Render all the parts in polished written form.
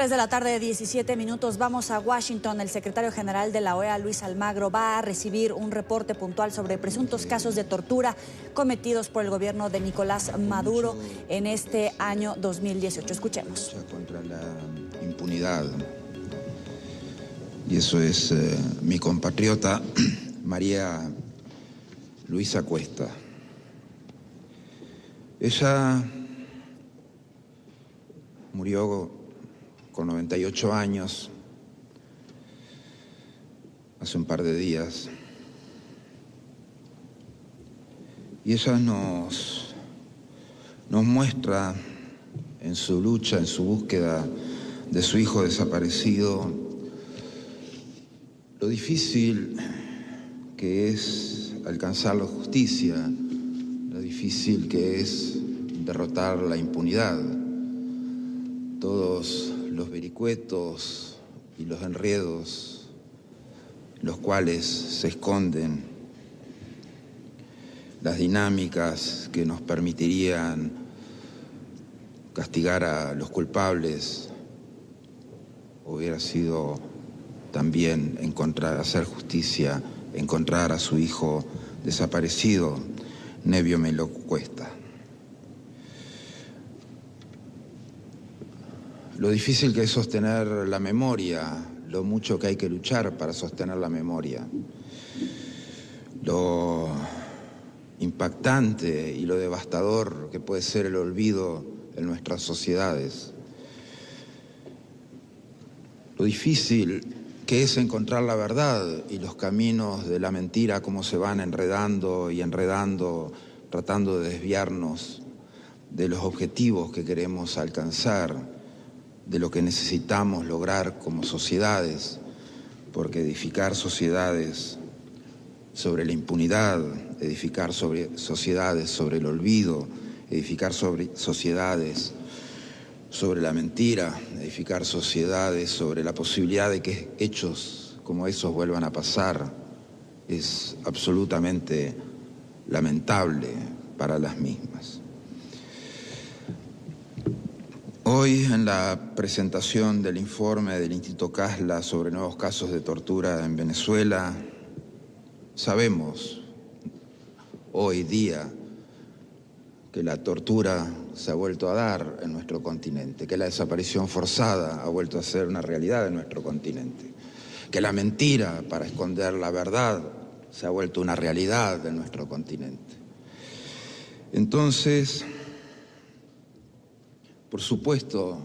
3 de la tarde, 17 minutos, vamos a Washington. El secretario general de la OEA, Luis Almagro, va a recibir un reporte puntual sobre presuntos casos de tortura cometidos por el gobierno de Nicolás Maduro en este año 2018. Escuchemos. Contra la impunidad. Y eso es mi compatriota María Luisa Cuesta. Ella murió con 98 años, hace un par de días. Y ella nos muestra en su lucha, en su búsqueda de su hijo desaparecido, lo difícil que es alcanzar la justicia, lo difícil que es derrotar la impunidad. Todos los vericuetos y los enredos, los cuales se esconden, las dinámicas que nos permitirían castigar a los culpables, hubiera sido también hacer justicia, encontrar a su hijo desaparecido, Nevio Melo Cuesta. Lo difícil que es sostener la memoria, lo mucho que hay que luchar para sostener la memoria, lo impactante y lo devastador que puede ser el olvido en nuestras sociedades, lo difícil que es encontrar la verdad y los caminos de la mentira, cómo se van enredando y enredando, tratando de desviarnos de los objetivos que queremos alcanzar, de lo que necesitamos lograr como sociedades, porque edificar sociedades sobre la impunidad, edificar sociedades sobre el olvido, edificar sociedades sobre la mentira, edificar sociedades sobre la posibilidad de que hechos como esos vuelvan a pasar, es absolutamente lamentable para las mismas. Hoy, en la presentación del informe del Instituto Casla sobre nuevos casos de tortura en Venezuela, sabemos hoy día que la tortura se ha vuelto a dar en nuestro continente, que la desaparición forzada ha vuelto a ser una realidad en nuestro continente, que la mentira para esconder la verdad se ha vuelto una realidad en nuestro continente. Entonces, por supuesto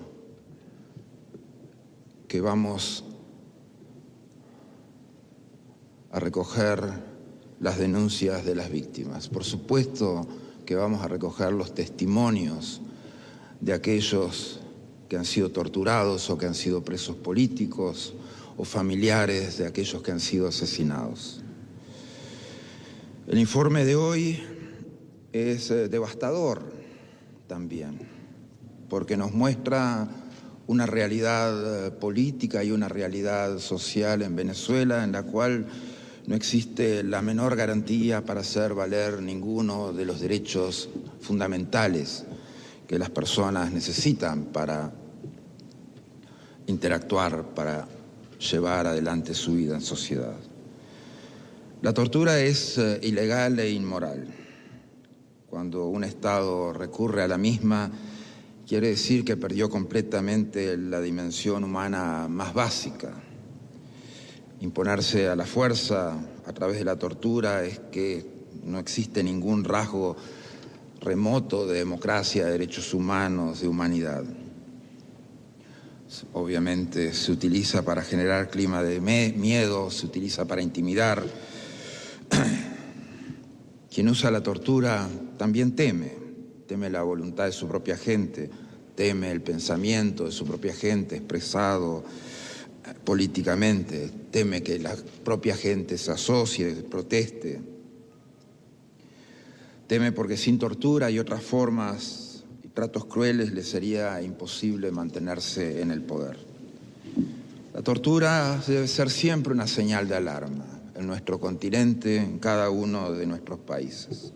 que vamos a recoger las denuncias de las víctimas. Por supuesto que vamos a recoger los testimonios de aquellos que han sido torturados o que han sido presos políticos o familiares de aquellos que han sido asesinados. El informe de hoy es devastador también, porque nos muestra una realidad política y una realidad social en Venezuela en la cual no existe la menor garantía para hacer valer ninguno de los derechos fundamentales que las personas necesitan para interactuar, para llevar adelante su vida en sociedad. La tortura es ilegal e inmoral. Cuando un Estado recurre a la misma, quiere decir que perdió completamente la dimensión humana más básica. Imponerse a la fuerza a través de la tortura es que no existe ningún rasgo remoto de democracia, de derechos humanos, de humanidad. Obviamente se utiliza para generar clima de miedo, se utiliza para intimidar. Quien usa la tortura también teme la voluntad de su propia gente, teme el pensamiento de su propia gente expresado políticamente, teme que la propia gente se asocie, proteste, teme porque sin tortura y otras formas y tratos crueles le sería imposible mantenerse en el poder. La tortura debe ser siempre una señal de alarma en nuestro continente, en cada uno de nuestros países.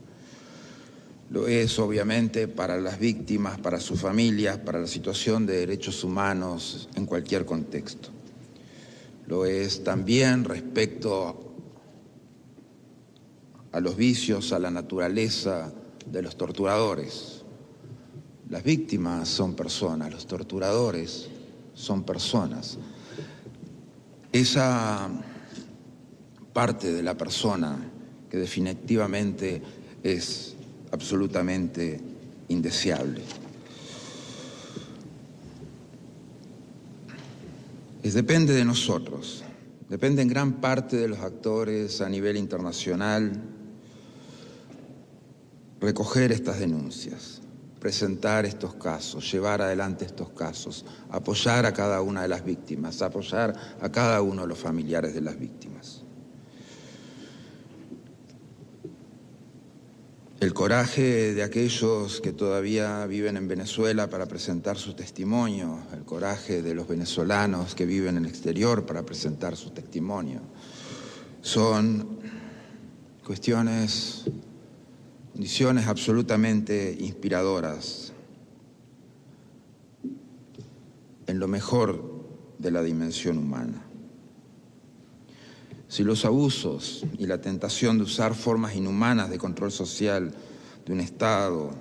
Lo es, obviamente, para las víctimas, para sus familias, para la situación de derechos humanos en cualquier contexto. Lo es también respecto a los vicios, a la naturaleza de los torturadores. Las víctimas son personas, los torturadores son personas. Esa parte de la persona que definitivamente es absolutamente indeseable. Depende de nosotros, depende en gran parte de los actores a nivel internacional recoger estas denuncias, presentar estos casos, llevar adelante estos casos, apoyar a cada una de las víctimas, apoyar a cada uno de los familiares de las víctimas. El coraje de aquellos que todavía viven en Venezuela para presentar su testimonio, el coraje de los venezolanos que viven en el exterior para presentar su testimonio, son condiciones absolutamente inspiradoras en lo mejor de la dimensión humana. Si los abusos y la tentación de usar formas inhumanas de control social de un Estado,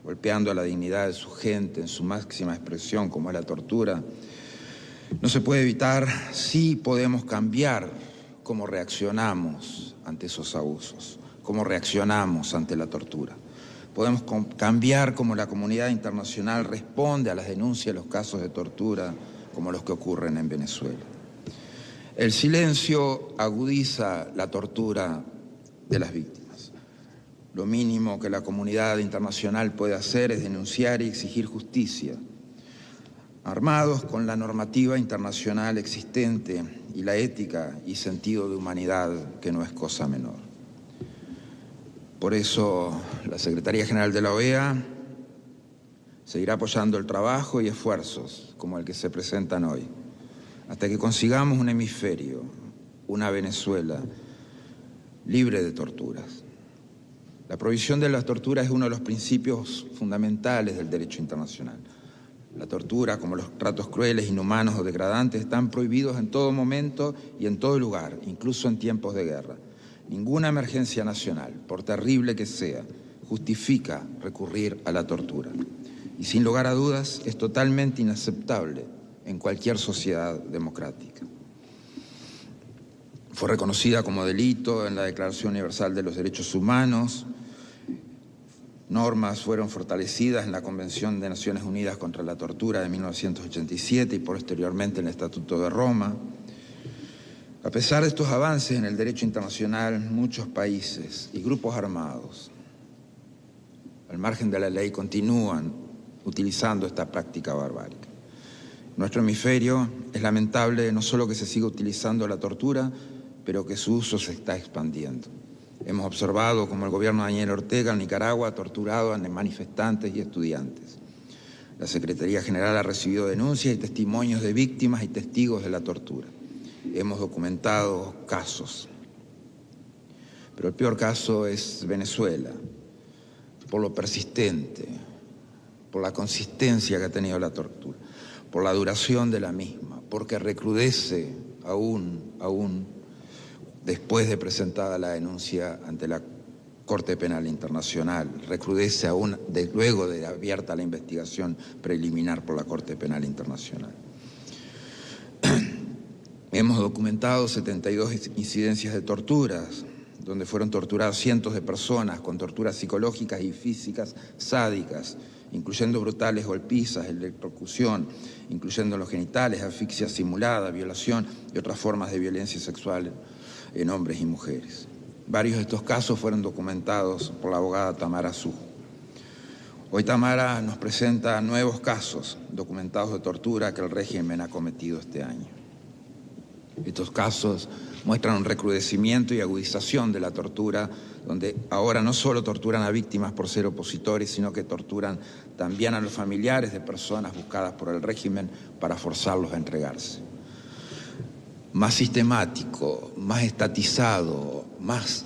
golpeando a la dignidad de su gente en su máxima expresión, como es la tortura, no se puede evitar, sí podemos cambiar cómo reaccionamos ante esos abusos, cómo reaccionamos ante la tortura. Podemos cambiar cómo la comunidad internacional responde a las denuncias de los casos de tortura como los que ocurren en Venezuela. El silencio agudiza la tortura de las víctimas. Lo mínimo que la comunidad internacional puede hacer es denunciar y exigir justicia, armados con la normativa internacional existente y la ética y sentido de humanidad, que no es cosa menor. Por eso, la Secretaría General de la OEA seguirá apoyando el trabajo y esfuerzos como el que se presentan hoy, hasta que consigamos un hemisferio, una Venezuela libre de torturas. La prohibición de la tortura es uno de los principios fundamentales del derecho internacional. La tortura, como los tratos crueles, inhumanos o degradantes, están prohibidos en todo momento y en todo lugar, incluso en tiempos de guerra. Ninguna emergencia nacional, por terrible que sea, justifica recurrir a la tortura. Y sin lugar a dudas, es totalmente inaceptable en cualquier sociedad democrática. Fue reconocida como delito en la Declaración Universal de los Derechos Humanos. Normas fueron fortalecidas en la Convención de Naciones Unidas contra la Tortura de 1987 y posteriormente en el Estatuto de Roma. A pesar de estos avances en el derecho internacional, muchos países y grupos armados, al margen de la ley, continúan utilizando esta práctica barbárica. En nuestro hemisferio es lamentable no solo que se siga utilizando la tortura, pero que su uso se está expandiendo. Hemos observado cómo el gobierno de Daniel Ortega en Nicaragua ha torturado a manifestantes y estudiantes. La Secretaría General ha recibido denuncias y testimonios de víctimas y testigos de la tortura. Hemos documentado casos. Pero el peor caso es Venezuela, por lo persistente, por la consistencia que ha tenido la tortura, por la duración de la misma, porque recrudece aún después de presentada la denuncia ante la Corte Penal Internacional, recrudece aún luego de abierta la investigación preliminar por la Corte Penal Internacional. Hemos documentado 72 incidencias de torturas, donde fueron torturadas cientos de personas con torturas psicológicas y físicas sádicas, incluyendo brutales golpizas, electrocución, incluyendo los genitales, asfixia simulada, violación y otras formas de violencia sexual en hombres y mujeres. Varios de estos casos fueron documentados por la abogada Tamara Su. Hoy Tamara nos presenta nuevos casos documentados de tortura que el régimen ha cometido este año. Estos casos muestran un recrudecimiento y agudización de la tortura, donde ahora no solo torturan a víctimas por ser opositores, sino que torturan también a los familiares de personas buscadas por el régimen para forzarlos a entregarse. Más sistemático, más estatizado, más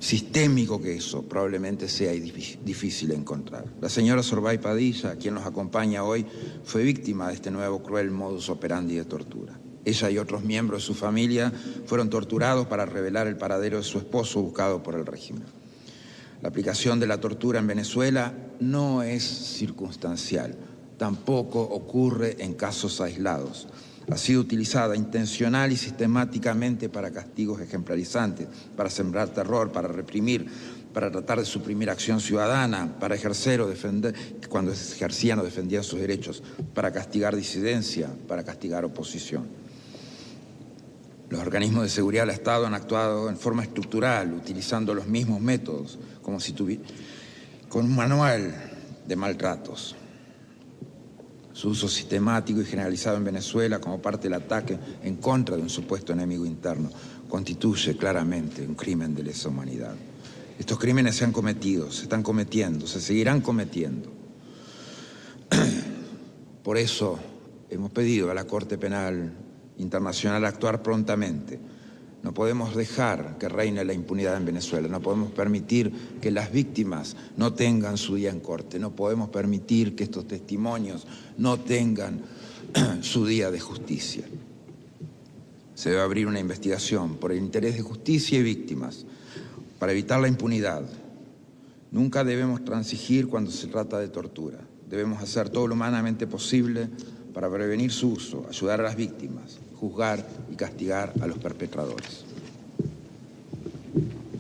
sistémico que eso probablemente sea difícil de encontrar. La señora Sorbay Padilla, quien nos acompaña hoy, fue víctima de este nuevo cruel modus operandi de tortura. Ella y otros miembros de su familia fueron torturados para revelar el paradero de su esposo buscado por el régimen. La aplicación de la tortura en Venezuela no es circunstancial, tampoco ocurre en casos aislados. Ha sido utilizada intencional y sistemáticamente para castigos ejemplarizantes, para sembrar terror, para reprimir, para tratar de suprimir acción ciudadana, para ejercer o defender, cuando ejercían o defendían sus derechos, para castigar disidencia, para castigar oposición. Los organismos de seguridad del Estado han actuado en forma estructural, utilizando los mismos métodos, como si con un manual de maltratos. Su uso sistemático y generalizado en Venezuela como parte del ataque en contra de un supuesto enemigo interno constituye claramente un crimen de lesa humanidad. Estos crímenes se han cometido, se están cometiendo, se seguirán cometiendo. Por eso hemos pedido a la Corte Penal Internacional actuar prontamente. No podemos dejar que reine la impunidad en Venezuela, no podemos permitir que las víctimas no tengan su día en corte, no podemos permitir que estos testimonios no tengan su día de justicia. Se debe abrir una investigación por el interés de justicia y víctimas, para evitar la impunidad. Nunca debemos transigir cuando se trata de tortura. Debemos hacer todo lo humanamente posible para prevenir su uso, ayudar a las víctimas, juzgar y castigar a los perpetradores.